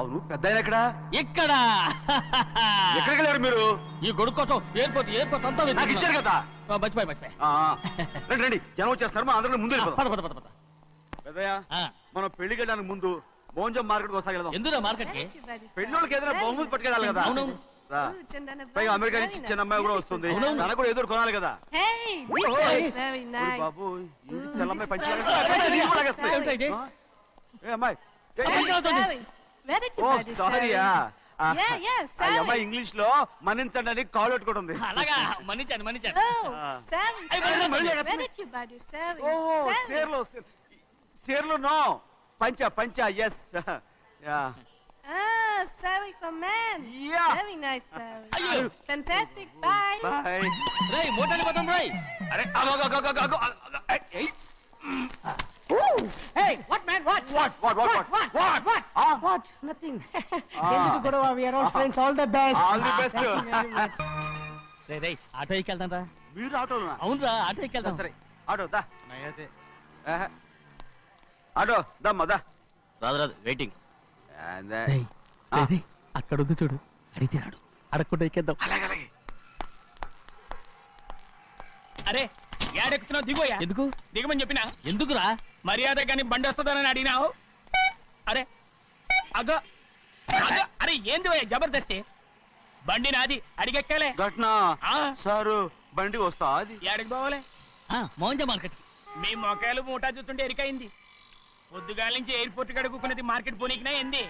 అవును పెద్ద ఎక్కడ ఇక్కడ ఎక్కడికి వెళ్ళారు మీరు? ఈ గొడుగు కోసం ఎయిర్పోర్ట్ అంతా నాకు ఇచ్చారు కదా. మర్చిపోయి రండి రండి, జనం వచ్చేస్తారు, మా అందరం ముందు వెళ్ళిపోదాం. పద. పెద్దయ్య, మనం పెళ్లికి వెళ్ళడానికి ముందు మోంజం మార్కెట్ ఒకసారి వెళ్దాం. ఎందుకు మార్కెట్ కి? పెళ్ళోళ్ళకి ఏదైనా బహుమతి పట్టుకెళ్ళాలి కదా. అవును. పైగా అమెరికా నుంచి చిన్న అమ్మాయి కూడా వస్తుంది, తనకు కూడా ఏదో కొనాలి కదా. బాబు చల్లమ్మాయి పంచి అమ్మాయి. ఓ సారీయా, అమ్మాయి ఇంగ్లీష్ లో మన్నించండి అని కాల్ పెట్టుకుంటుంది. అలాగా మన్నించాను. సేర్లో నో పంచా yes. Sari for men. Yeah. Very nice, Sari. Fantastic. Bye. Bye. రేయ్ మోటార్ పోతాం రేయ్. అరే Hey, what man? What? What? Nothing. ఎందుకు గొడవ? We are all friends. All the best. All the best. రేయ్ ఆటో ఎక్కెళ్తాం రా. మీరు ఆటోనా? అవునురా ఆటో ఎక్కెళ్తాం. సరే ఆటో దా. ఆటో దమ్మా దా. రాదు వెయిటింగ్. అలాగే అక్కడ ఉంది చూడు, అడిగితే రాడు, అడగకుండా ఎక్కేద్దాం. అరే ఏడెక్కుతున్నావు? దిగోయా. ఎందుకు దిగమని చెప్పినా? ఎందుకురా? మర్యాద కానీ బండి వస్తుందని అడిగినావు. అరే అగో అరే ఏంది జబర్దస్తి? బండి నాది, అడిగెక్కాలే. ఘట్నా సారు బండి వస్తా అది ఏడకి పోవాలే? మోంజ మార్కెట్ కి. మీ మొక్కలు మూటా చూస్తుంటే ఎరికైంది. పొద్దుగాల నుంచి ఎయిర్పోర్ట్ కడుక్కున్నది మార్కెట్ పోనీకినా ఏంది?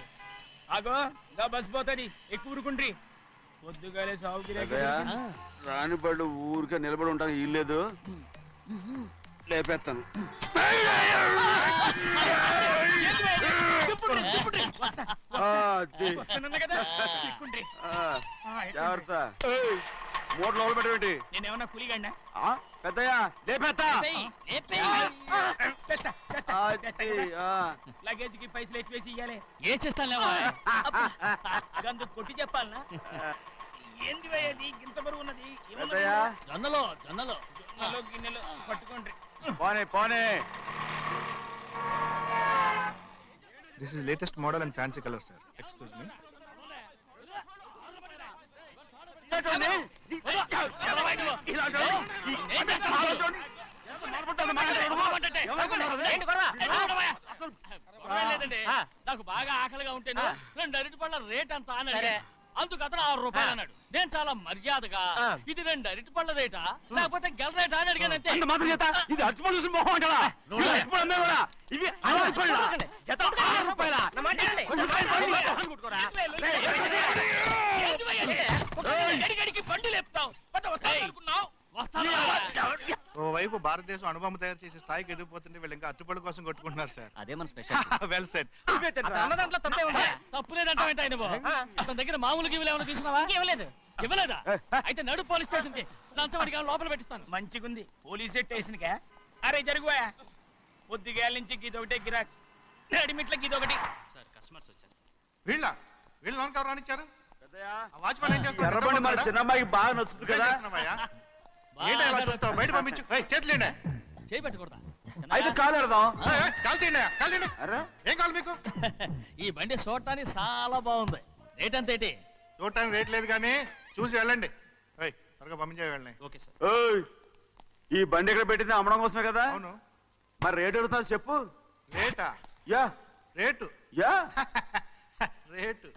అగో గా బస్ పోతుంది, ఎక్కువ ఊరుకుండ్రి. పొద్దుగాలే సాగు రాని బళ్ళు ఊరికే నిలబడి ఉంటాను, ఇల్లేదు లేపేస్తాను. జాగ్రత్త, మూట లోపల పెట్టేటి. నేనేమన్నా పులిగండా? పెద్దయ్యా లేపేస్తా. లగేజ్ కి పైసలు ఎక్కువేసి ఇయ్యాలి. ఏ చేస్తాను గందు కొట్టి చెప్పాలనా? ఏంది అది ఇంత బరువు ఉన్నది? జొన్నలో గిన్నెలు పట్టుకోండి. పోనే. This is latest model and fancy color, sir. Excuse me. నాకు బాగా ఆకలిగా ఉంటేను 2 అరటిపళ్ళ రేట్ అంత అన్నాడు. అందుకు అతను 6 రూపాయలు అన్నాడు. నేను చాలా మర్యాదగా ఇది 2 అరటిపళ్ళ రేటా లేకపోతే గెల రేటా అని అడిగానంతే. ఇది అరటిపళ్ళు చూసి మొహం అంటారా? బండి లేపుతావు ఓవైపు భారతదేశం అనుభవం తయారు చేసే స్థాయికి ఎదిగిపోతుంటే వీళ్ళు ఇంకా అట్టుపళ్ళ కోసం కొట్టుకుంటున్నారు సార్. అదే మన స్పెషల్. Well said. తప్పు లేదంటే అతని దగ్గర మామూలు గివ్వులు ఏమైనా తీసుకున్నావా? ఇవ్వలేదా? అయితే నడు పోలీస్ స్టేషన్ కి లంచం అడిగా లోపల పెట్టిస్తాను. మంచిగుంది పోలీస్ స్టేషన్ కా. అరే జరుగుయా, పొద్దుగాల నుంచి గీదొకటే గిరాక్, నడిమిట్ల గీదొకటి. సార్ కస్టమర్స్ వచ్చారు. వీళ్ళు లోన్ కవర్ రానిచ్చారు. వాచ్మెన్ ఏం చేస్తాడు? ఎర్రబండి మన చిన్నమ్మాయికి బాగా నచ్చుతుంది కదా. బయట పంపించు. చేతులేండి. చేయి పెట్టకూడదా? అయితే కాలు ఎడదాం. ఏం కావాలి మీకు? ఈ బండి చూడటానికి చాలా బాగుంది. రేట్ అంత ఏంటి? చూడటానికి రేట్ లేదు కానీ చూసి వెళ్ళండి. త్వరగా పంపించే వెళ్ళండి. Okay sir. ఈ బండి ఎక్కడ పెట్టింది? అమ్మడం కోసమే కదా. అవును. మరి రేట్ అడుగుతా చెప్పు. రేటా? Yeah rate. Yeah rate.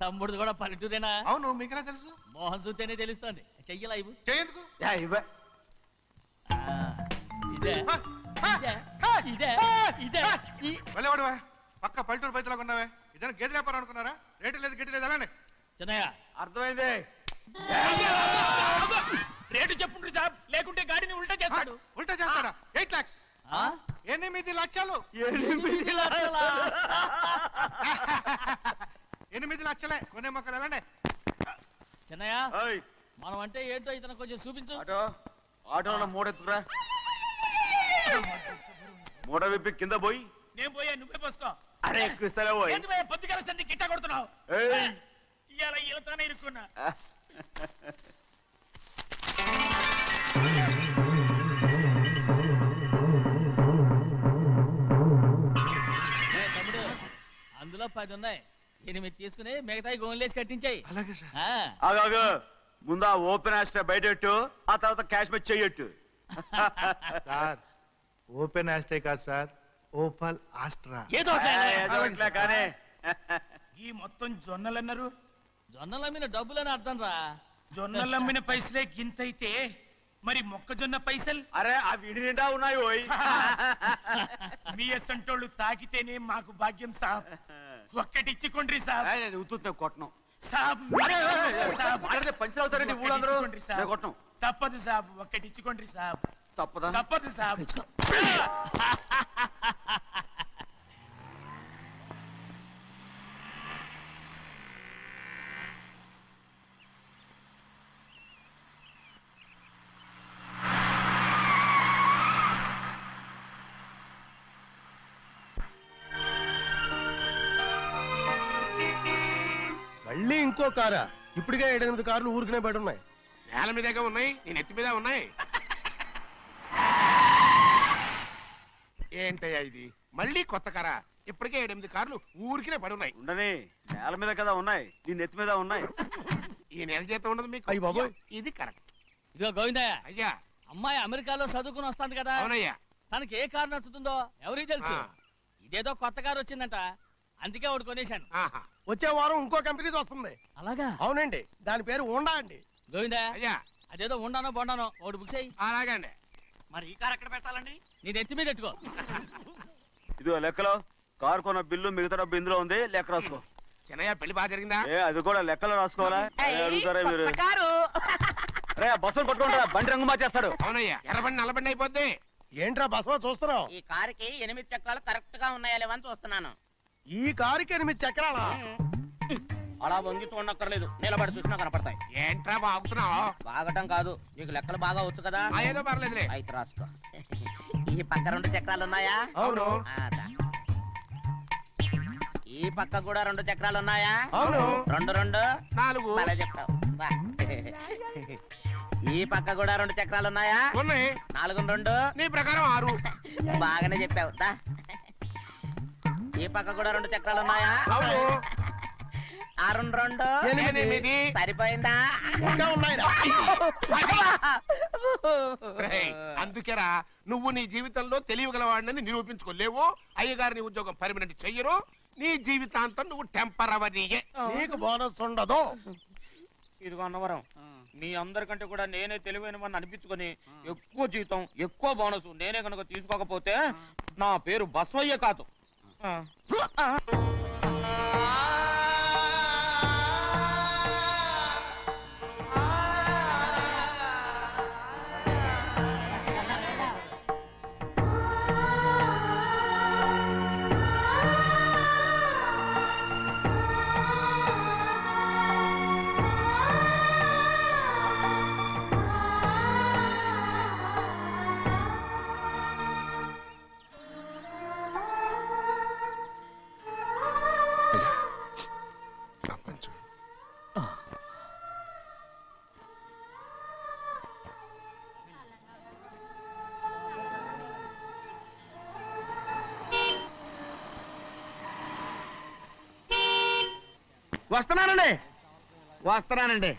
తమ్ముడు కూడా పల్లెటూరేనా? అవును. మీకెలా తెలుసు? మోహన్ చూస్తేనే తెలుస్తుంది. చెయ్యలా ఇవ్వు. చేయందుకు? వెళ్ళేవాడువా? పక్క పల్లెటూరు బయటలాగా ఉన్నావే. ఇదైనా గేదె వ్యాపారం అనుకున్నారా? రేటు లేదు గిట్టు లేదు అలానే. చిన్నయ్య అర్థమైంది. రేటు చెప్పుండ్రు సాబ్, లేకుంటే గాడిని ఉల్టా చేస్తాడు. ఉల్టా చేస్తాడా? 8 lakhs. 8 లక్షలు. 8 లక్షలే. కొనే మొక్కలు ఎలాండి? చిన్నయ్య మనం అంటే ఏంటో ఇతను కొంచెం చూపించు. ఆటోలో మూడెత్తురా. మూడ విప్పి కింద పోయి. నేను పోయా, నువ్వే పోసుకో. అరే ఎక్కువ ఇస్తారా? పొద్దుగాల సంధి గిట్ట కొడుతున్నావు. ఇవాళ ఈలతోనే ఇరుక్కున్నా. అందులో 10 10 ఉన్నాయి. 8 తీసుకుని మిగతాయి గోన్లేసి కట్టించాయి. అలాగే సార్. ఆగాగు ముందు ఆ ఓపెన్ ఆస్ట్రా బయటెట్టు, ఆ తర్వాత క్యాష్ మెచ్ చెయ్యట్టు. సార్ ఓపెన్ ఆస్ట్రే కాదు సార్, ఓపల్ ఆస్ట్రా. ఏదో ఒకటి. కానీ ఈ మొత్తం జొన్నలన్నారు. జొన్నల మీద డబ్బులని అర్థం రా. జొన్నలమ్మిన పైసలే గింతైతే మరి మొక్కజొన్న పైసలు అరే ఆ విడి నిండా ఉన్నాయి ఓయ్. మీ అసంటోళ్ళు తాకితేనే మాకు భాగ్యం సాబ్. ఒక్కటిచ్చుకోండి సాబ్. ఉత్తున్నా కొట్టను. సాబ్ సాబ్ పంచర్ అవుతారండి ఊళ్ళందరూ. ఒక్కటిచ్చుకోండి సాబ్. కొట్టను. తప్పదు సాబ్, ఒక్కటిచ్చుకోండి సాబ్. తప్పదా? తప్పదు సాబ్. మళ్ళీ ఇంకో కారా? ఇప్పటికే 7-8 కార్లు ఊరికనే బయట ఉన్నాయి. నేల మీదగా ఉన్నాయి, నేను ఎత్తి మీద ఉన్నాయి. ఏంటయ్యా ఇది? మళ్ళీ కొత్త కారా? ఇప్పటికే 7-8 కార్లు ఊరికినే పడి ఉన్నాయి. ఉండని నేల మీద కదా ఉన్నాయి, నీ నెత్తి మీద ఉన్నాయి. ఈ నెల జీతం ఉండదు మీకు. అయ్య బాబోయ్. ఇది కరెక్ట్. ఇదిగో గోవిందయ్య, అయ్యా. అమ్మాయి అమెరికాలో చదువుకుని వస్తాంది కదా. అవునయ్యా. తనకి ఏ కారు నచ్చుతుందో ఎవరికి తెలుసు. ఇదేదో కొత్త కారు వచ్చిందంట, అందుకే ఒకటి కొనేశాను. ఆహా. వచ్చే వారం ఇంకో కంపెనీది వస్తుంది. అలాగా? అవునండి, దాని పేరు హోండా అండి. గోవిందయ్య, అయ్యా. అదేదో ఉండానో బొండానో ఒకటి బుక్ చేయి. అలాగండి. మరి ఈ కారు ఎక్కడ పెట్టాలండి? నీ నెత్తి మీద పెట్టుకో. ఇదిగో లెక్కలో కారు కొన్న బిల్లు మిగతా డబ్బు ఇందులో ఉంది, లెక్క రాసుకో. చిన్నయ్య పెళ్లి బాగా జరిగిందా? అది కూడా లెక్కలో రాసుకోవాలా? అడుగుతారా మీరు? రే బస్సులు పట్టుకుంటారా, బండి రంగు మార్చేస్తాడు. అవునయ్యా, ఎర్రబండి నల్లబండి అయిపోద్ది. ఏంట్రా బసవా చూస్తున్నావు? ఈ కారుకి 8 చక్రాలు కరెక్ట్ గా ఉన్నాయా లేవని చూస్తున్నాను. ఈ కారుకి 8 చక్రాలా? అలా వంగి చూడక్కర్లేదు, నిలబడి చూసినా కనపడతాయి. ఏంట్రా బాగుతున్నావు? బాగటం కాదు, నీకు లెక్కలు బాగా వచ్చు కదా. ఏదో పర్లేదులే. అయితే రాసుకో. ఈ పక్క 2 చక్రాలు ఉన్నాయా? అవును. ఈ పక్క కూడా 2 చక్రాలు ఉన్నాయా? అవును. 2 2 4. అలా చెప్తావు. బా. ఈ పక్క కూడా 2 చక్రాలు ఉన్నాయా? ఉన్నాయి. 4 2 నీ ప్రకారం 6. బాగానే చెప్పావు. దా. ఈ పక్క కూడా 2 చక్రాలు ఉన్నాయా? అవును. 6 2 8. సరిపోయిందా? ఇంకా ఉన్నాయిరా. రేయ్, అందుకేరా నువ్వు నీ జీవితంలో తెలియగలవాడిని నిరూపించుకోలేవు. అయ్యగారు నీ ఉద్యోగం పర్మనెంట్ చెయ్యరు. నీ జీవితాంతం నువ్వు టెంపరవరీయే. నీకు బోనస్ ఉండదు. ఇదిగో అన్నవరం, మీ అందరికంటే కూడా నేనే తెలివైన వాడిని అనిపించుకొని ఎక్కువ జీతం ఎక్కువ బోనస్ నేనే కనుక తీసుకోకపోతే నా పేరు బస్వయ్య కాదు. వస్తున్నానండి.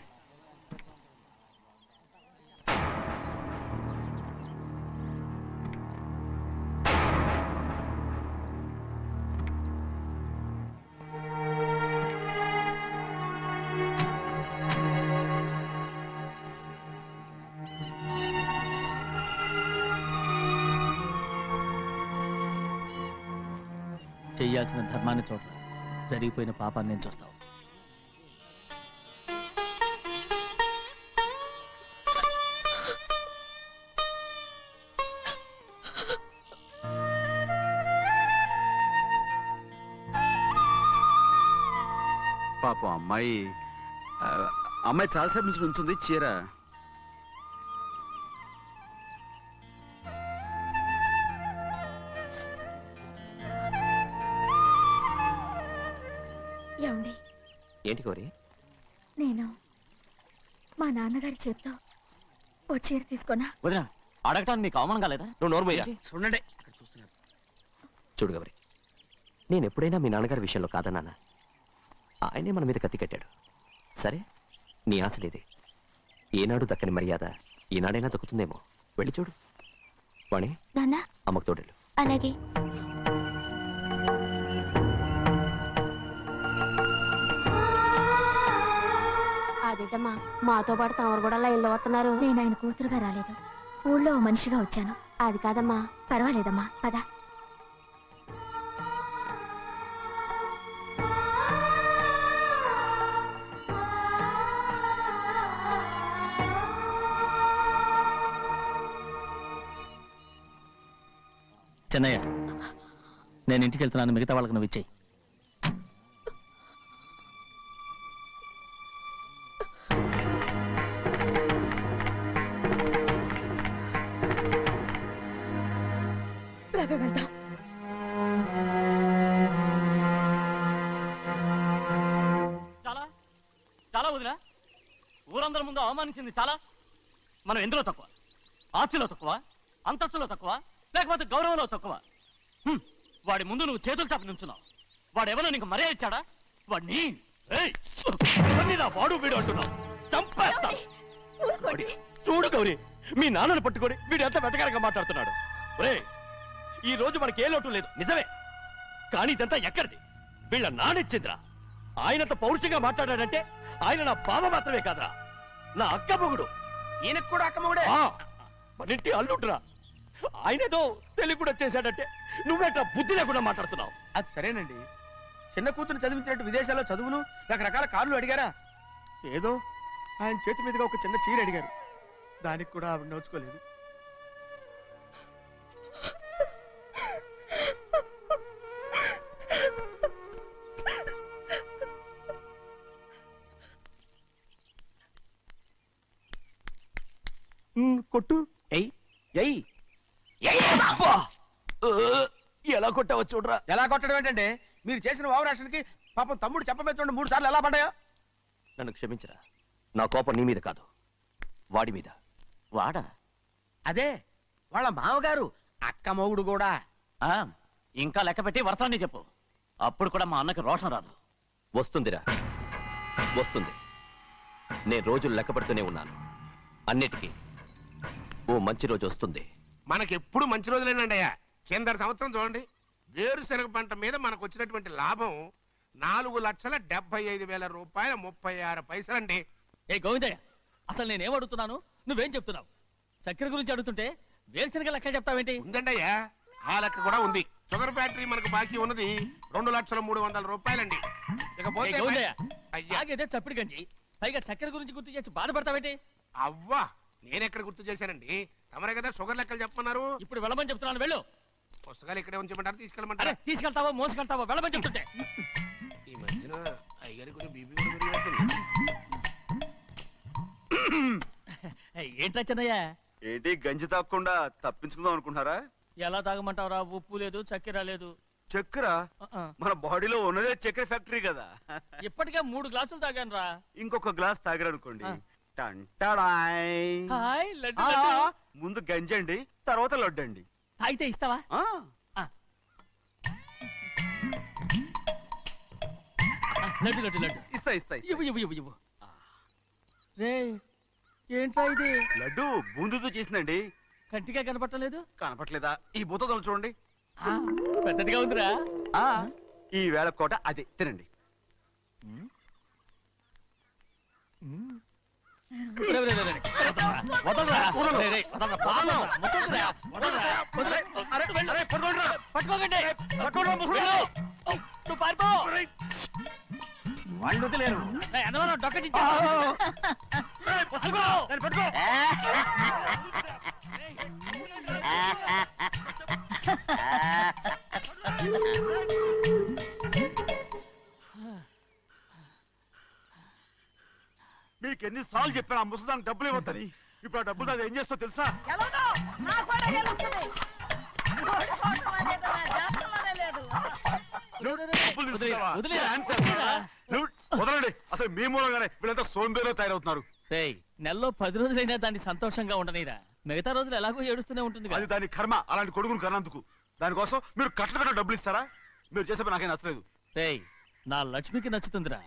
చెయ్యాల్సిన ధర్మాన్ని చూడరా, జరిగిపోయిన పాపాన్ని నేను చూస్తావు. పాపం అమ్మాయి చాలాసేపు నుంచి ఉంచుంది చీర. ఏమండి? ఏంటి కోరి? నేను మా నాన్నగారి చేత్తో ఓ చీర తీసుకున్నా. వదినా, అడగటానికి నీకు అవమానం కాలేదా? నువ్వు నోరు పోయా. చూడండి చూడు గౌరి, నేను ఎప్పుడైనా మీ నాన్నగారి విషయంలో కాదన్నానా? ఆయనే మన మీద కత్తి కట్టాడు. సరే, నీ ఆశలేదే. ఏనాడు దక్కని మర్యాద ఈనాడైనా దక్కుతుందేమో. వెళ్ళి చూడు. వాణి, నాన్న అమ్మకు తోడేళ్ళు. అలాగే. అదేటమ్మా మాతో పాటు తమరు కూడా లైన్లో వస్తున్నారు. నేను ఆయన కూతురుగా రాలేదు, ఊళ్ళో ఓ మనిషిగా వచ్చాను. అది కాదమ్మా. పర్వాలేదమ్మా, పద. చెన్నయ్య, నేను ఇంటికి వెళ్తున్నాను. మిగతా వాళ్ళకి నువ్వు ఇచ్చేయి. రవి, వెళ్దాం. చాలా చాలా వదినా, ఊరందరి ముందు అవమానించింది చాలా. మనం ఎందులో తక్కువ? ఆస్తిలో తక్కువ? అంతస్తులో తక్కువ? లేకపోతే గౌరవంలో తక్కువ? వాడి ముందు నువ్వు చేతులు చాపి నుంచున్నావు. వాడెవరో నీకు మర్యాద ఇచ్చాడా? వాడిని వాడు వీడు అంటున్నావు. చంపేస్తా. చూడు గౌరీ, మీ నాన్నను పట్టుకొని వీడు ఎంత వెతకారంగా మాట్లాడుతున్నాడు. ఈ రోజు మనకి ఏ లోటు లేదు, నిజమే. కానీ ఇదంతా ఎక్కడిది? వీళ్ళ నానిచ్చిందిరా. ఆయనంత పౌరుషంగా మాట్లాడాడంటే ఆయన నా బావ మాత్రమే కాదురా, నా అక్క మొగుడు. ఈయనకు కూడా అక్క మొగుడే. మనింటి అల్లుడురా. ఆయనేదో తెలివి కూడా చేశాడంటే నువ్వేట బుద్ధి లేకుండా మాట్లాడుతున్నావు. అది సరేనండి. చిన్న కూతురు చదివించినట్టు విదేశాల్లో చదువులు, రకరకాల కార్లు అడిగారా? ఏదో ఆయన చేతి మీదుగా ఒక చిన్న చీర అడిగారు. దానికి కూడా ఆవిడ నోచుకోలేదు. కొట్టు. ఎయ్ ఎయ్ ఎలా కొట్టావో చూడరా. ఎలా కొట్టడం ఏంటంటే, మీరు చేసిన వావరాక్షణకి పాపం తమ్ముడు చెప్పబెట్టండి 3 సార్లు ఎలా పడ్డాయో. నన్ను క్షమించరా. నా కోపం నీ మీద కాదు, వాడి మీద. వాడా? అదే వాళ్ళ మామగారు అక్క మొగుడు కూడా. ఇంకా లెక్క పెట్టి వరసాన్ని చెప్పు. అప్పుడు కూడా మా అన్నకి రోషం రాదు. వస్తుందిరా, వస్తుంది. నేను రోజులు లెక్క పెడుతూనే ఉన్నాను. అన్నిటికీ ఓ మంచి రోజు వస్తుంది. మనకెప్పుడు మంచి రోజులేనండి అయ్యా. కింద సంవత్సరం చూడండి, వేరుశనగ పంట మీద మనకు వచ్చినటువంటి లాభం 4,75,000 రూపాయల 36 పైసలండి. ఏ గోవిందయ్య, అసలు నేనేం అడుగుతున్నాను, నువ్వేం చెప్తున్నావు? చక్కెర గురించి అడుగుతుంటే వేరుశనగ లెక్క చెప్తావేంటి? ఉందండి అయ్యా, ఆ లెక్క కూడా ఉంది. షుగర్ ఫ్యాక్టరీ మనకు బాకీ ఉన్నది 2,300,000 రూపాయలండి. ఇకపోతే ఆగేదే చప్పిడి గంజి, పైగా చక్కెర గురించి గుర్తు చేసి బాధపడతావేంటి? అవ్వా, నేనెక్కడ గుర్తు చేశానండి? తమరే కదా షుగర్ లెక్కలు చెప్పమన్నారు. ఇప్పుడు వెళ్ళమని చెప్తున్నాను, వెళ్ళు. పుస్తకాలు ఇక్కడే ఉంచమంటారు, తీసుకెళ్ళమంటారా? తీసుకెళ్తావా మోసుకెళ్తావా? వెళ్ళమని చెప్తుంటే. ఈ మధ్యన అయ్యగారి కొంచెం బీపీ కూడా పెరిగినట్టుంది. ఏంట్రా చిన్నయ్య? ఏంటి గంజి తాగకుండా తప్పించుకుందాం అనుకుంటున్నారా? ఎలా తాగమంటావురా? ఉప్పు లేదు, చక్కెర లేదు. చక్కెర? మన బాడీలో ఉన్నదే చక్కెర ఫ్యాక్టరీ కదా. ఇప్పటికే 3 గ్లాసులు తాగాను రా. ఇంకొక గ్లాస్ తాగారనుకోండి, హాయ్ లడ్డు. ముందు గంజండి, తర్వాత లడ్డండి. తాగితే ఇస్తావా? లడ్డు లడ్డు లడ్డు ఇస్తా ఇస్తా. ఇవ్వు ఇవ్వు ఇవ్వు ఇవ్వు. రే, ఏంట్రా ఇది? లడ్డు బూందుతో చేసిందండి. కంటిగా కనపట్టలేదు. కనపట్లేదా? ఈ బూతలు చూడండి, పెద్దదిగా ఉందిరా. ఈ వేళ కోట అదే, తినండి. వాళ్ళు వదిలేరు. డొక్క మీకు ఎన్నిసార్లు చెప్పాను ఆ ముసదానికి డబ్బులు ఇవ్వద్దని. ఇప్పుడు ఆ డబ్బులు అది ఏం చేస్తో తెలుసా? వదలండి, అసలు మీ మూలంగానే వీళ్ళంతా సోంబేలో తయారవుతున్నారు. నెలలో 10 రోజులైనా దాన్ని సంతోషంగా ఉండనీరా. మిగతా రోజులు ఎలాగో ఏడుస్తూనే ఉంటుంది. అది దాని కర్మ, అలాంటి కొడుకును కన్నందుకు. దానికోసం మీరు కట్ల డబ్బులు ఇస్తారా? మీరు చేసే పని నాకేం నచ్చలేదు. రేయ్ నా లక్ష్మికి నచ్చుతుందిరా.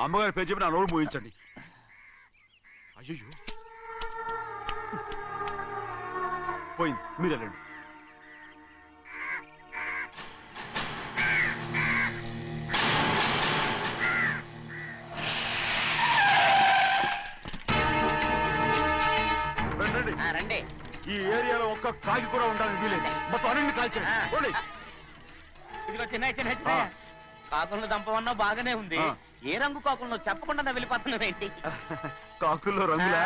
అమ్మగారి పేరు చెప్పి నా నోరు మూయించండి. అయ్యో పోయింది, మీరు వెళ్ళండి. రండి. ఈ ఏరియాలో ఒక్క కాగి కూడా ఉండాలని వీలేదు. మొత్తం అన్ని కాల్చండి. ఇదిగో చిన్న కాకులను దంపమన్నా బాగానే ఉంది. ఏ రంగు కాకులను చెప్పకుండా వెళ్ళిపోతున్నావు ఏంటి? కాకుల్లో రంగులా?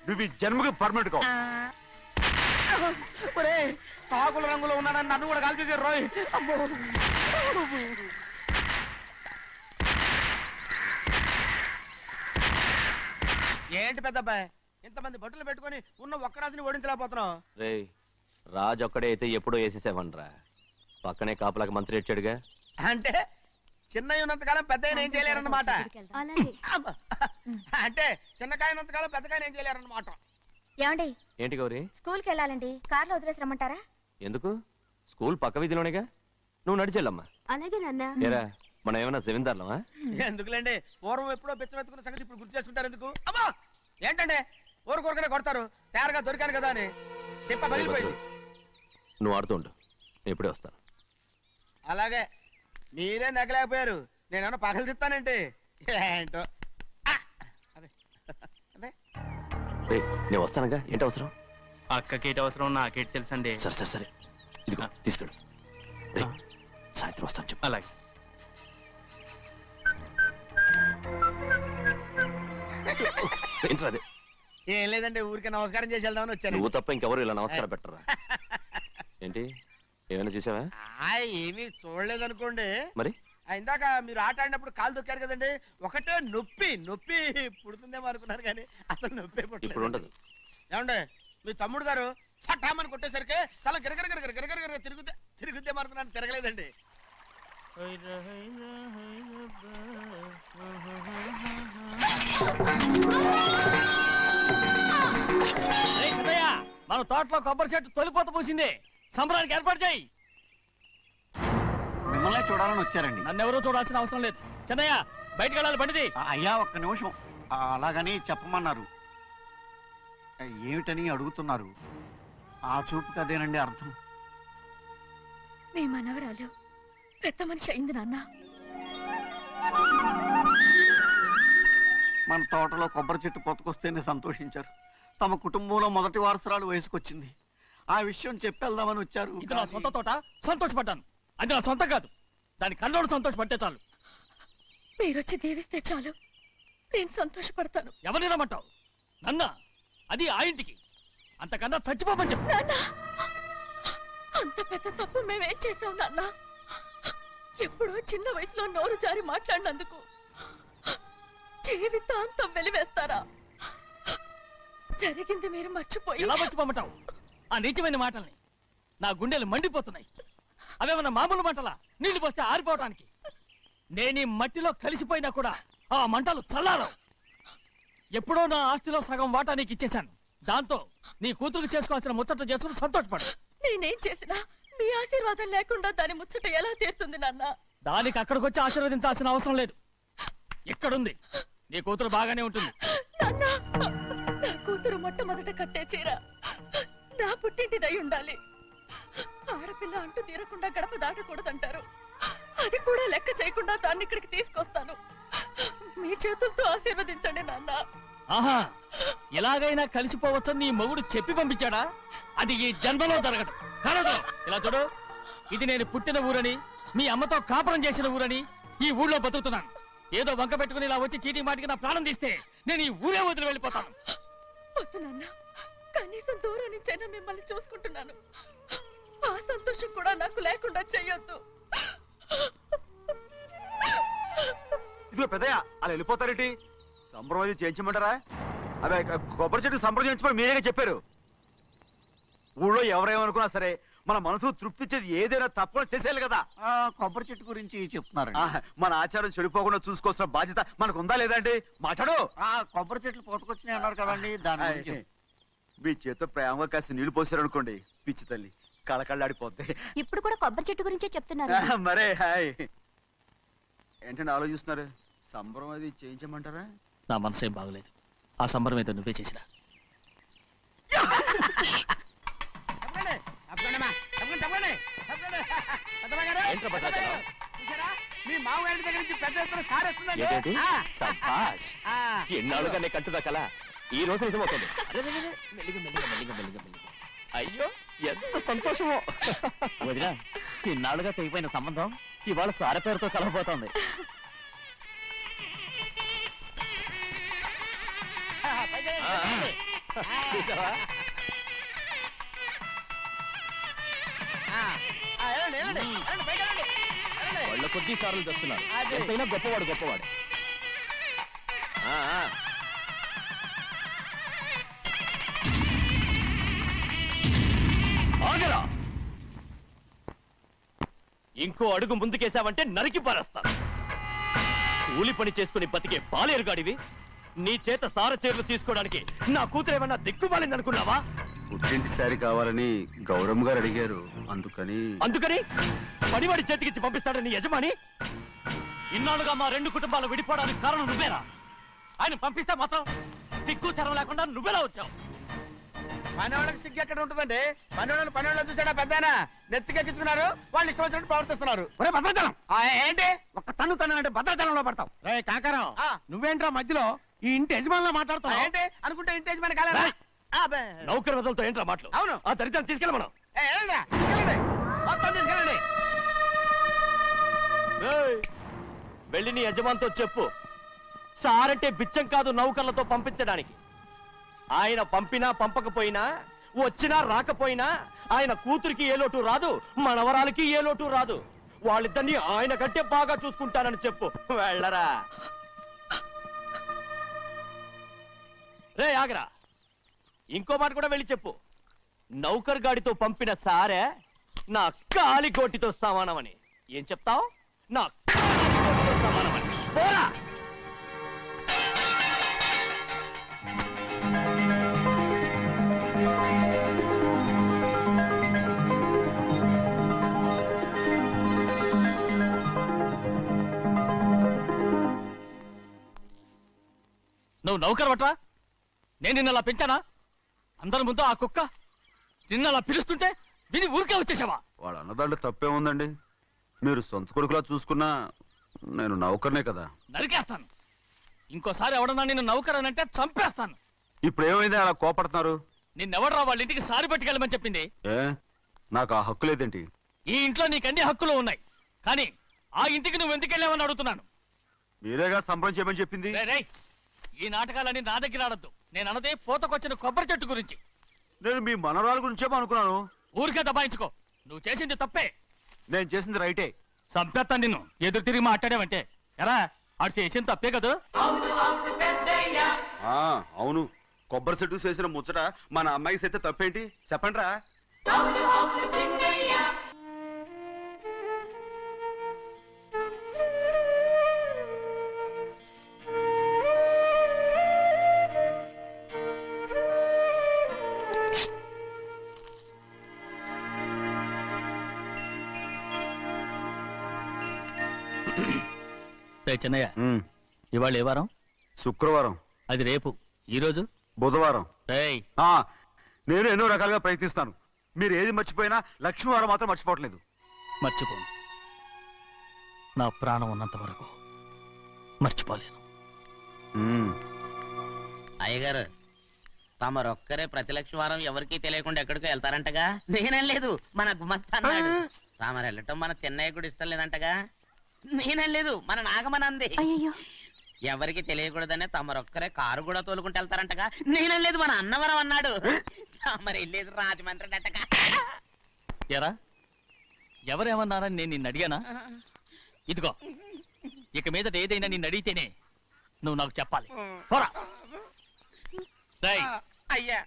నువ్వు ఈ జన్మకి పర్మనెంట్ కావు. కాకుల రంగులో ఉన్నాడని నన్ను కూడా కాల్చేసారు రోయ్. ఏంటి పెద్దబ్బాయి ఇంతమంది బట్టలు పెట్టుకొని ఉన్న ఒక్క రాజుని ఓడించలేకపోతున్నావు? రే రాజు ఒక్కడే అయితే ఎప్పుడో వేసేసేవనరా. పక్కనే కాపలాకి మంత్రి ఇచ్చాడుగా. అంటే చిన్నయ్య ఉన్నంతకాలం పెద్దయ్య ఏం చేయలేరన్నమాట. అంటే చిన్నకాయ ఉన్నంతకాలం పెద్దకాయ ఏం చేయలేరన్నమాట. ఏమండి ఏంటి గౌరీ? స్కూల్కి వెళ్ళాలండి, కార్లో వదిలేసి రమ్మంటారా? ఎందుకు? స్కూల్ పక్క వీధిలోనేగా, నువ్వు నడిచెళ్ళమ్మా. అలాగే నాన్న. ఏరా మనం ఏమన్నా జమీందార్లమా? ఎందుకులేండి, పూర్వం ఎప్పుడో పిచ్చమెత్తుకున్న సంగతి ఇప్పుడు గుర్తు చేసుకుంటారు ఎందుకు? అమ్మా ఏంటంటే ఊరుకోరుకనే కొడతారు, తయారుగా దొరికాను కదా అని. తిప్ప పగిలిపోయింది. నువ్వు ఆడుతూ ఉండు, నేను ఇప్పుడే వస్తాను. అలాగే మీరే నగలేకపోయారు, నేనేమన్నా పగలు తిస్తానంటే ఏంటో. రే నేను వస్తానుగా, ఏంటి అవసరం? అక్కకేటి అవసరం నాకేటి తెలుసండి. సరే సరే సరే, ఇదిగో తీసుకెళ్ళు. రే సాయంత్రం వస్తాను చెప్పు. అలాగే. ఏంట్రా అదే? ఏం లేదండి, ఊరికే నమస్కారం చేసి వెళ్దామని వచ్చాను. నువ్వు తప్ప ఇంకెవరు ఇలా నమస్కారం పెట్టరా? ఏంటి ఏమైనా చూసావా? ఏమీ చూడలేదనుకోండి. మరి ఇందాక మీరు ఆట ఆడినప్పుడు కాలు దొక్కారు కదండి, ఒకటే నొప్పి నొప్పి పుడుతుందేమో అనుకున్నారు కానీ అసలు నొప్పి ఇప్పుడు ఉండదు. ఏమండే మీ తమ్ముడు గారు ఫటామని కొట్టేసరికి తల గిరగిర తిరుగుద్దేమో అనుకున్నాను, తిరగలేదండి. మన తోటలో కొబ్బరి చెట్టు తొలిపోత పూసింది, సంబరానికి ఏర్పాటు చేయి. మిమ్మల్ని చూడాలని వచ్చారండి. నన్నెవరూ చూడాల్సిన అవసరం లేదు. చెన్నయ్య బయటకు వెళ్ళాలి, బండిది. అయ్యా ఒక్క నిమిషం, అలాగని చెప్పమన్నారు. ఏమిటని అడుగుతున్నారు? ఆ చూపుకి అదేనండి అర్థం. మీ మనవరాలు పెద్ద మనిషి అయింది నాన్న. మన తోటలో కొబ్బరి చెట్టు పొత్తుకొస్తేనే సంతోషించారు. తమ కుటుంబంలో మొదటి వారసురాలు వయసుకొచ్చింది. ఆ విషయం చెప్పేద్దామని వచ్చారు. ఇది నా సొంత తోట, సంతోషపడ్డాను. అది నా సొంతం కాదు, దాని కన్నోడు సంతోషపడితే చాలు. మీరొచ్చి దీవిస్తే చాలు, నేను సంతోషపడతాను. ఎవరిని రమ్మంటావు? నన్న? అది ఆ ఇంటికి, అంతకన్నా చచ్చిపోమని చెప్పు. అంత పెద్ద తప్పు మేమేం చేసాం నాన్న? ఎప్పుడో చిన్న వయసులో నోరు జారి మాట్లాడినందుకు జీవితాంతం వెలివేస్తారా? జరిగింది మీరు మర్చిపోయి. ఎలా మర్చిపోమంటావు ఆ నీచమైన మాటల్ని? నా గుండెలు మండిపోతున్నాయి. అవేమన్నా మామూలు మంటలా, నీళ్లు పోస్తే ఆరిపోవటానికి? నేను ఈ మట్టిలో కలిసిపోయినా కూడా ఆ మంటలు చల్లారవు. ఎప్పుడో నా ఆస్తిలో సగం వాటా నీకు ఇచ్చేశాను. దాంతో నీ కూతురు చేసుకోవాల్సిన ముచ్చట్లు చేసుకుని సంతోషపడు. నేనేం చేసినా మీ ఆశీర్వాదం లేకుండా దాని ముచ్చట ఎలా తీరుతుంది నాన్న? దానికి అక్కడికి వచ్చి ఆశీర్వదించాల్సిన అవసరం లేదు. ఎక్కడుంది? నీ కూతురు బాగానే ఉంటుంది. నా కూతురు మొట్టమొదట కట్టే చీర నా పుట్టింటిదై ఉండాలి. ఆడపిల్ల అంటూ తీరకుండా గడప దాటకూడదంటారు. అది కూడా లెక్క చేయకుండా దాన్ని ఇక్కడికి తీసుకొస్తాను. మీ చేతులతో ఆశీర్వదించండి నాన్న. ఆహా, ఎలాగైనా కలిసిపోవచ్చని నీ మొగుడు చెప్పి పంపించాడా? అది ఈ జన్మలో జరగదు. కాదు, ఇలా చూడు, ఇది నేను పుట్టిన ఊరని, మీ అమ్మతో కాపురం చేసిన ఊరని ఈ ఊళ్ళో బతుకుతున్నాను. ఏదో వంక పెట్టుకుని ఇలా వచ్చి చీటీ మాటికి నా ప్రాణం తీస్తే నేను ఈ ఊరే వదిలి వెళ్ళిపోతాను. వద్దు నాన్న, కనీసం దూరం నుంచైనా మిమ్మల్ని చూసుకుంటున్నాను. ఆ సంతోషం కూడా నాకు లేకుండా చెయ్యొద్దు. ఇదిగో పెద్దయ్య, అలా వెళ్ళిపోతారేంటి? సంబరం అది చేయించమంటారా? అదే కొబ్బరి చెట్టు సంబరం చేయించమని మీరేగా చెప్పారు. ఊళ్ళో ఎవరేమనుకున్నా సరే మన మనసు తృప్తి ఇచ్చేది ఏదైనా తప్పకుండా చేసేయాలి కదా. కొబ్బరి చెట్టు గురించి చెప్తున్నారు. మన ఆచారం చెడిపోకుండా చూసుకోవాల్సిన బాధ్యత మనకు ఉందా లేదా అండి? మాట్లాడు. కొబ్బరి చెట్లు పోతుకొచ్చినాయి అన్నారు కదండి, దాని గురించి. మీ చేత ప్రేమగా కాస్త నీళ్లు పోసారనుకోండి, పిచ్చి తల్లి కళకళ్ళాడిపోద్ది. ఇప్పుడు కూడా కొబ్బరి చెట్టు గురించే చెప్తున్నారు. మరే హాయ్. ఏంటంటే ఆలోచిస్తున్నారు? సంబరం అది చేయించమంటారా? నా మనసేం బాగలేదు. ఆ సంబరం ఏదో నువ్వే చేసిరా. మీ మామగారి దగ్గర నుంచి పెద్ద ఎత్తున సార్ వస్తుందండి. ఏంటి? శభాష్. ఎన్నాళ్ళుగానే కట్టుదా కల ఈ రోజు నిజమవుతుంది. మెల్లిగా మెల్లిగా మెల్లిగా మెల్లిగా మెల్లిగా. అయ్యో ఎంత సంతోషమో. వదినా, ఇన్నాళ్ళుగా తెగిపోయిన సంబంధం ఇవాళ సార పేరుతో కలవబోతోంది. చూసావా? వాళ్ళ కొద్ది సార్లు తెస్తున్నారు. ఎంతైనా గొప్పవాడు గొప్పవాడు. ఆగరా! ఇంకో అడుగు ముందుకేసావంటే నరికి పారేస్తాను. కూలి పని చేసుకుని బతికే పాలేరుగాడివి. నీ చేత సార చీరలు తీసుకోవడానికి నా కూతురేమన్నా దిక్కుమాలిందనుకున్నావా? పుట్టింటి సారి కావాలని గౌరమ్మ గారు అడిగారు. అందుకని పడివాడి చేతికిచ్చి పంపిస్తాడు నీ యజమాని. ఇన్నాళ్ళుగా మా రెండు కుటుంబాలు విడిపోవడానికి కారణం నువ్వేరా? ఆయన పంపిస్తే మాత్రం సిగ్గు చరం లేకుండా నువ్వెలా వచ్చావు? పనివాళ్ళకి సిగ్గు ఎక్కడ ఉంటుందండి? పనివాళ్ళు చూసాడా పెద్దనా నెత్తికెక్కించుకున్నారు. వాళ్ళు ఇష్టం వచ్చినట్టు ప్రవర్తిస్తున్నారు. భద్రాచలం ఏంటి ఒక్క తన్ను అంటే భద్రాచలంలో పడతావు. రే కాకరావు, నువ్వేంట్రా మధ్యలో ఈ ఇంటి యజమానిలో మాట్లాడుతావు ఏంటి? అనుకుంటే ఇంటి యజమాని కాలేరా? నౌకర్ వదలతో ఏంట్రా మాటలు? అవును, ఆ దరిద్రాన్ని తీసుకెళ్ళ మనం. మొత్తం తీసుకెళ్ళండి. వెళ్ళి నీ యజమానితో చెప్పు, సారంటే బిచ్చం కాదు నౌకర్లతో పంపించడానికి. ఆయన పంపినా పంపకపోయినా, వచ్చినా రాకపోయినా ఆయన కూతురికి ఏ లోటు రాదు, మనవరాలకి ఏ లోటు రాదు. వాళ్ళిద్దరినీ ఆయన కంటే బాగా చూసుకుంటానని చెప్పు. వెళ్ళరా. రే ఆగరా, ఇంకో మాట కూడా వెళ్ళి చెప్పు. నౌకర్ గాడితో పంపిన సారే నా కాలిగోటితో సమానమని. ఏం చెప్తావు? నా కాలిగోటితో సమానమని. పోరా. నువ్వు నౌకర్ వట్రా? నేను నిన్నలా పెంచానా? అందరి ముందు ఆ కుక్క నిన్నలా పిలుస్తుంటే విని ఊరికే వచ్చేసావా? వాళ్ళ అన్నదాంట్లో తప్పే ఉందండి. మీరు సొంత కొడుకులా చూసుకున్నా నేను నౌకర్నే కదా. నరికేస్తాను. ఇంకోసారి ఎవడన్నా నిన్ను నౌకర్ అనంటే చంపేస్తాను. ఇప్పుడు ఏమైంది అలా కోపడుతున్నారు? నిన్నెవడరా వాళ్ళ ఇంటికి సారి పట్టుకెళ్ళమని చెప్పింది? ఏ నాకు ఆ హక్కు లేదేంటి? ఈ ఇంట్లో నీకన్ని హక్కులు ఉన్నాయి, కానీ ఆ ఇంటికి నువ్వు ఎందుకు వెళ్ళావని అడుగుతున్నాను. మీరేగా సంబరం చేయమని చెప్పింది. ఈ నాటకాలన్నీ నా దగ్గర ఆడద్దు. నేను అన్నదే పూతకొచ్చిన కొబ్బరి చెట్టు గురించి. నేను మీ మనవరాల గురించేమో అనుకున్నాను. ఊరికే దబాయించుకో. నువ్వు చేసింది తప్పే. నేను చేసింది రైటే. సంపేత్తాను నిన్ను ఎదురు తిరిగి మాట్లాడావంటే. ఎరా, ఆడు చేసింది తప్పే కదా? అవును, కొబ్బరి చెట్టు చేసిన ముచ్చట మన అమ్మాయికి చేస్తే తప్పేంటి చెప్పండి రా. చెన్నయ్య, ఇవాళ ఏ వారం? శుక్రవారం. అది రేపు. ఈ రోజు బుధవారం. రేయ్, నేను ఎన్నో రకాలుగా ప్రయత్నిస్తాను. మీరు ఏది మర్చిపోయినా లక్ష్మీవారం మాత్రం మర్చిపోవట్లేదు. మర్చిపోను. నా ప్రాణం ఉన్నంత వరకు మర్చిపోలేను. అయ్యగారు, తమరొక్కరే ప్రతి లక్షవారం ఎవరికీ తెలియకుండా ఎక్కడికో వెళ్తారంటగా? నేనేం లేదు, మన గుమస్తా అన్నాడు. తామరు వెళ్ళటం మన చెన్నయ్య కూడా ఇష్టం లేదంటగా? నేనేం లేదు, మన నాగమనంది. ఎవరికి తెలియకూడదనే తమరొక్కరే కారు కూడా తోలుకుంటూ వెళ్తారంటగా? నేనేం లేదు, మన అన్నవరం అన్నాడు. తమరు వెళ్ళేది రాజమండ్రి అంటగా? ఎరా, ఎవరేమన్నారని నేను నిన్ను అడిగానా? ఇదిగో, ఇక మీదట ఏదైనా నిన్ను అడిగితేనే నువ్వు నాకు చెప్పాలి. పోరా. అయ్యా,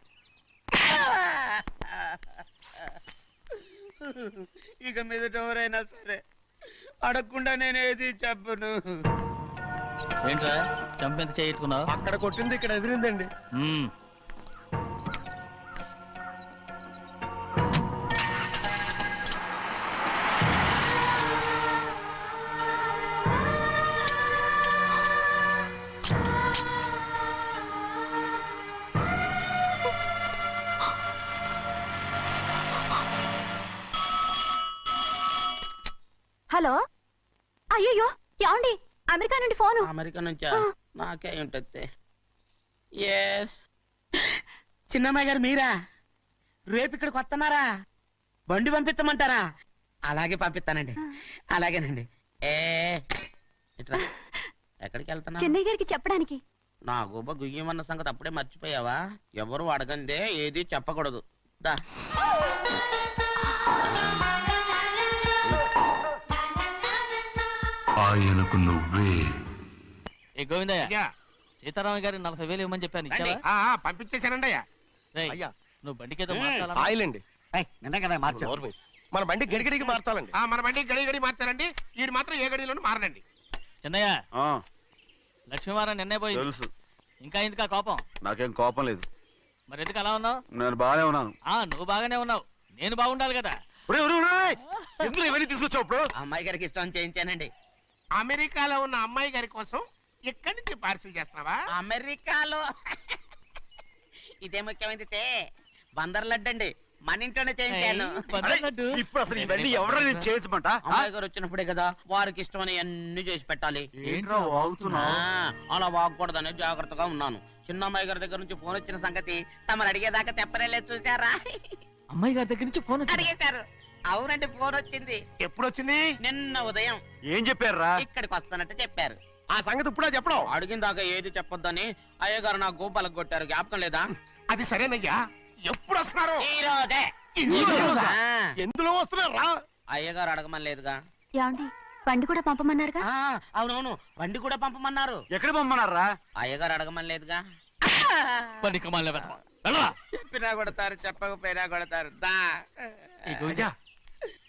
ఇక మీదట ఎవరైనా సరే అడగకుండా నేనేది చెప్పను. ఏంట్రా చంపెంత చేయించుకున్నావు? అక్కడ కొట్టింది ఇక్కడ ఎదిరిందండి. హలో అయ్యో ఏమండి అమెరికా నుండి ఫోను. అమెరికా నుంచా? నాకే ఉంటుంది. ఎస్ చిన్నమ్మాయి గారు మీరా? రేపు ఇక్కడికి వస్తున్నారా? బండి పంపించమంటారా? అలాగే పంపిస్తానండి. అలాగేనండి. ఇట్రా. ఎక్కడికి వెళ్తున్నా? చెన్నై గారికి చెప్పడానికి. నా గుబ్బ గుయ్యమన్న సంగతి అప్పుడే మర్చిపోయావా? ఎవరు అడగందే ఏది చెప్పకూడదు. దా ఆయనకు నువ్వే. ఏ గోవిందయ్య, సీతారామయ్య గారి 40,000 ఇవ్వమని చెప్పాను, ఇచ్చావా? పంపించేశానండి అయ్యా. రేయ్, అయ్యా. నువ్వు బండికేదో మార్చాలా? ఆయిల్ అండి. నిన్న కదా మార్చారు. మన బండి గడిగడికి మార్చాలండి. మన బండి గడి మార్చాలండి. వీడు మాత్రం ఏ గడిలోనూ మారనండి. చిన్నయ్య, లక్ష్మీవారం నిన్నే పోయింది. తెలుసు. ఇంకా ఎందుకా కోపం? నాకేం కోపం లేదు. మరి ఎందుకు అలా ఉన్నావు? నేను బాగానే ఉన్నాను. నువ్వు బాగానే ఉన్నావు, నేను బాగుండాలి కదా. ఎందుకు ఇవన్నీ తీసుకొచ్చావు ఇప్పుడు? అమ్మాయి గారికి ఇష్టం చేయించానండి. అమెరికాలో ఉన్న అమ్మాయి గారి కోసం ఎక్కడి నుంచి పార్సిల్ చేస్తున్నావా? అమెరికాలో ఇదే ముఖ్యమైనది. బందర్ లడ్డు అండి, మన ఇంట్లోనే చేయించాను. ఇప్పుడు అసలు ఇవన్నీ ఎవరైనా చేయించమంట? అమ్మాయి గారు వచ్చినప్పుడే కదా వారికి ఇష్టమని అన్ని చేసి పెట్టాలి. అలా వాగకూడదని జాగ్రత్తగా ఉన్నాను. చిన్న అమ్మాయి గారి దగ్గర నుంచి ఫోన్ వచ్చిన సంగతి తమరు అడిగేదాకా చెప్పలేదు, చూసారా? అమ్మాయి గారి దగ్గర నుంచి ఫోన్ అడిగేశారు. అవునండి, ఫోన్ వచ్చింది. ఎప్పుడు వచ్చింది? నిన్న ఉదయం. ఏం చెప్పారా? ఇక్కడికి వస్తానంటే చెప్పారు. ఆ సంగతి ఇప్పుడే చెప్పడం. అడిగిన దాకా ఏది చెప్పొద్దని అయ్యగారు నా గోపాలకు కొట్టారు. జ్ఞాపకం లేదా? అది సరేనయ్యా. ఎప్పుడు వస్తున్నారు? ఈ రోజే. ఎందులో వస్తున్నారా? అయ్యగారు అడగమని లేదుగా. ఏమండి బండి కూడా పంపమన్నారుగా? అవునవును, బండి కూడా పంపమన్నారు. ఎక్కడ పంపమన్నారా? అయ్యగారు అడగమని లేదుగా. చెప్పినా కొడతారు, చెప్పకపోయినా కొడతారు. దా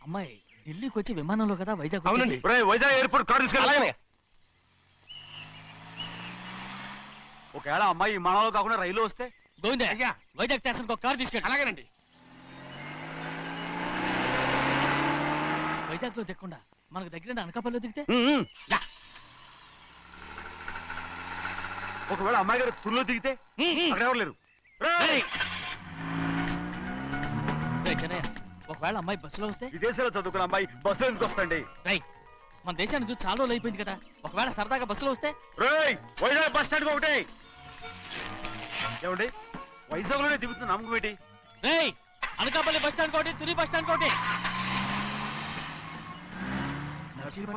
అమ్మాయి ఢిల్లీకి వచ్చి విమానంలో కదా వైజాగ్. అవునండి. వైజాగ్ ఎయిర్పోర్ట్ కార్ తీసుకెళ్ళాలి. ఒకవేళ అమ్మాయి విమానంలో కాకుండా రైలు వస్తే? గోవిందయ్య, వైజాగ్ స్టేషన్ ఒక కార్ తీసుకెళ్ళి. అలాగేనండి. వైజాగ్ లో దిక్కుండా మనకు దగ్గర అనకాపల్లిలో దిగితే? ఒకవేళ అమ్మాయి గారు తుల్లో దిగితే? అక్కడ ఎవరు లేరు. ఒకవేళ అమ్మాయి బస్సులో వస్తే? విదేశాల్లో చదువుకున్న అమ్మాయి బస్సులో ఎందుకు వస్తండి? మన దేశాన్ని చూసి చాలా రోజులు అయిపోయింది కదా. ఒకవేళ సరదాగా బస్సులో వస్తే? వైజాగ్ బస్ స్టాండ్ ఒకటి. ఏమండి, వైజాగ్ లోనే దిగుతున్న నమ్మకం ఏంటి? అనకాపల్లి బస్ స్టాండ్ కోటి, తుని బస్ స్టాండ్ కోటి.